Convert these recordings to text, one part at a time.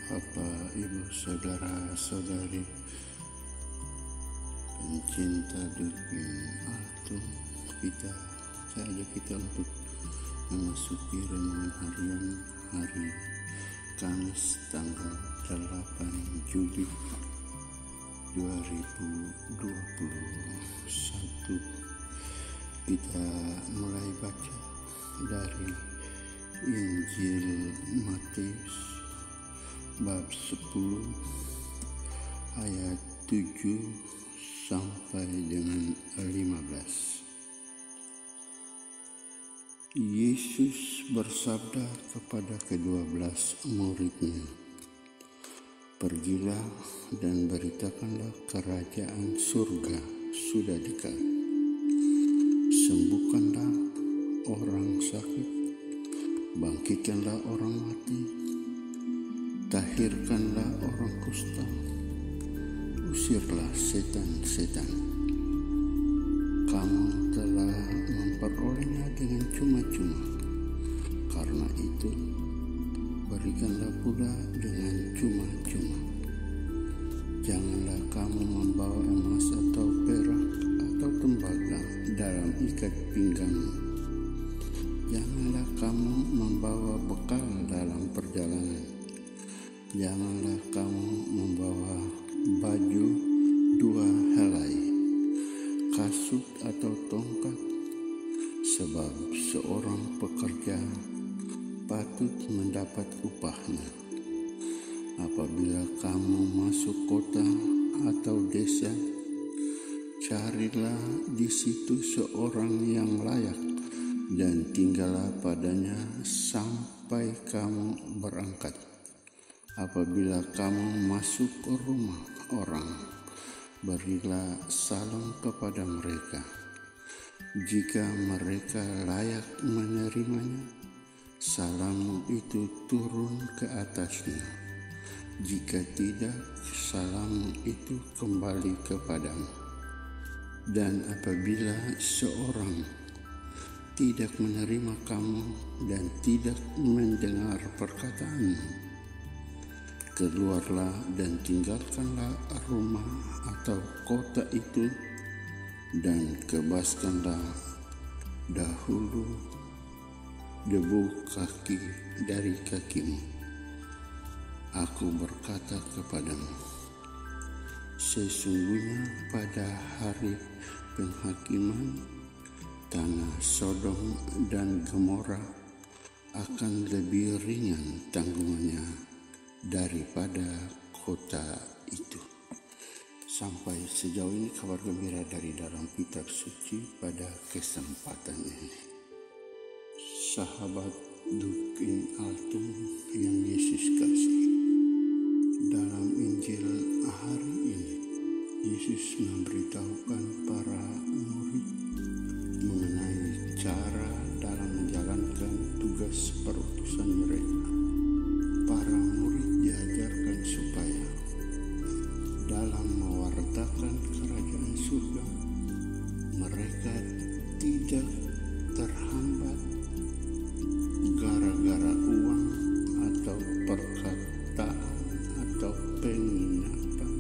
Bapak, Ibu, Saudara-saudari pencinta Durkin Altum, saya ajak kita untuk memasuki renungan harian hari Kamis tanggal 8 Juli 2021. Kita mulai baca dari Injil Matius bab 10 ayat 7 sampai dengan 15. Yesus bersabda kepada ke-12 muridnya, "Pergilah dan beritakanlah kerajaan surga sudah dekat. Sembuhkanlah orang sakit, bangkitkanlah orang mati, tahirkanlah orang kusta, usirlah setan-setan. Kamu telah memperolehnya dengan cuma-cuma, karena itu berikanlah pula dengan cuma-cuma. Janganlah kamu membawa emas atau perak atau tembaga dalam ikat pinggangmu. Janganlah kamu membawa bekal dalam perjalanan. Janganlah kamu membawa baju 2 helai, kasut atau tongkat, sebab seorang pekerja patut mendapat upahnya. Apabila kamu masuk kota atau desa, carilah di situ seorang yang layak dan tinggallah padanya sampai kamu berangkat. Apabila kamu masuk ke rumah orang, berilah salam kepada mereka. Jika mereka layak menerimanya, salammu itu turun ke atasnya. Jika tidak, salammu itu kembali kepadamu. Dan apabila seorang tidak menerima kamu dan tidak mendengar perkataanmu, keluarlah dan tinggalkanlah rumah atau kota itu dan kebaskanlah dahulu debu kaki dari kakimu. Aku berkata kepadamu, sesungguhnya pada hari penghakiman, tanah Sodom dan Gomora akan lebih ringan tanggungannya daripada kota itu." Sampai sejauh ini kabar gembira dari dalam kitab suci pada kesempatan ini. Sahabat Durkin Altum yang Yesus kasih, dalam Injil hari ini Yesus memberitahukan para murid mengenai cara dalam menjalankan tugas perutusan mereka. Para murid diajarkan supaya dalam mewartakan kerajaan surga, mereka tidak terhambat gara-gara uang atau perkataan atau penginapan,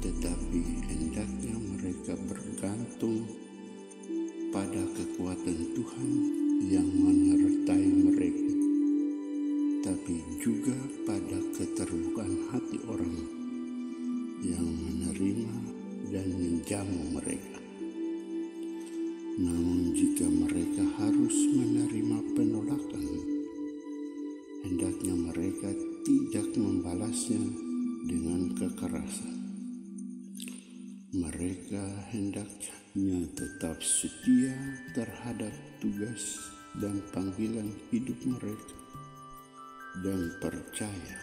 tetapi hendaknya mereka bergantung pada kekuatan Tuhan yang menyertai mereka, tapi juga pada keterbukaan hati orang yang menerima dan menjamu mereka. Namun jika mereka harus menerima penolakan, hendaknya mereka tidak membalasnya dengan kekerasan. Mereka hendaknya tetap setia terhadap tugas dan panggilan hidup mereka dan percaya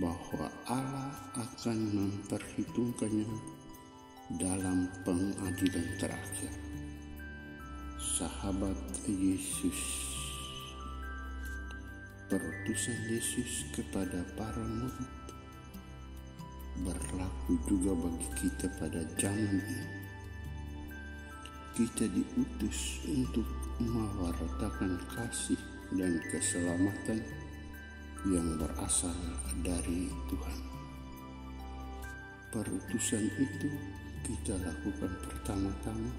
bahwa Allah akan memperhitungkannya dalam pengadilan terakhir. Sahabat Yesus, perutusan Yesus kepada para murid berlaku juga bagi kita pada zaman ini. Kita diutus untuk mewartakan kasih dan keselamatan yang berasal dari Tuhan. Perutusan itu kita lakukan pertama-tama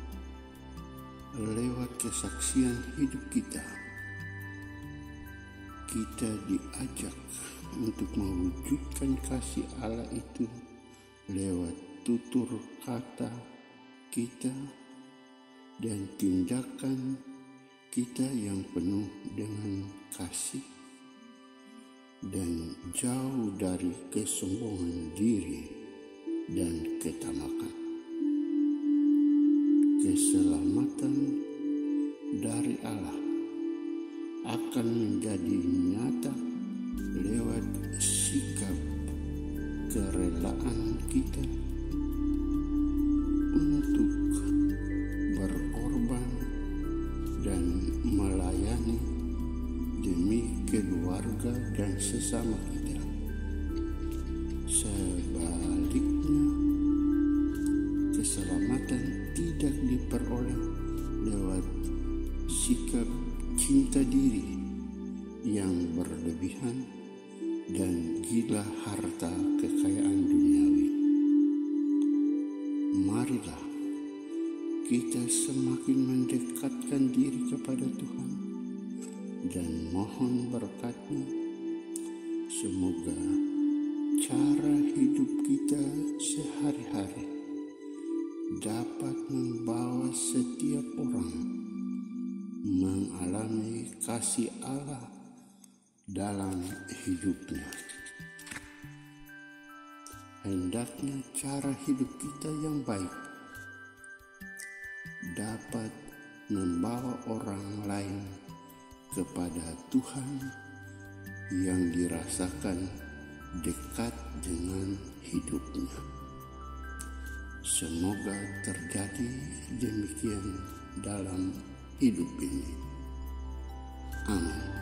lewat kesaksian hidup kita. Kita diajak untuk mewujudkan kasih Allah itu lewat tutur kata kita dan tindakan kita yang penuh dengan kasih dan jauh dari kesombongan diri dan ketamakan. Keselamatan dari Allah akan menjadi nyata lewat sikap kerelaan kita untuk berkorban dan melayani demi keluarga dan sesama kita. Sebaliknya, keselamatan tidak diperoleh lewat sikap cinta diri yang berlebihan dan gila harta kekayaan duniawi. Marilah kita semakin mendekatkan diri kepada Tuhan dan mohon berkat-Nya. Semoga cara hidup kita sehari-hari dapat membawa setiap orang mengalami kasih Allah dalam hidupnya. Hendaknya cara hidup kita yang baik dapat membawa orang lain kepada Tuhan yang dirasakan dekat dengan hidupnya. Semoga terjadi demikian dalam hidup ini. Amin.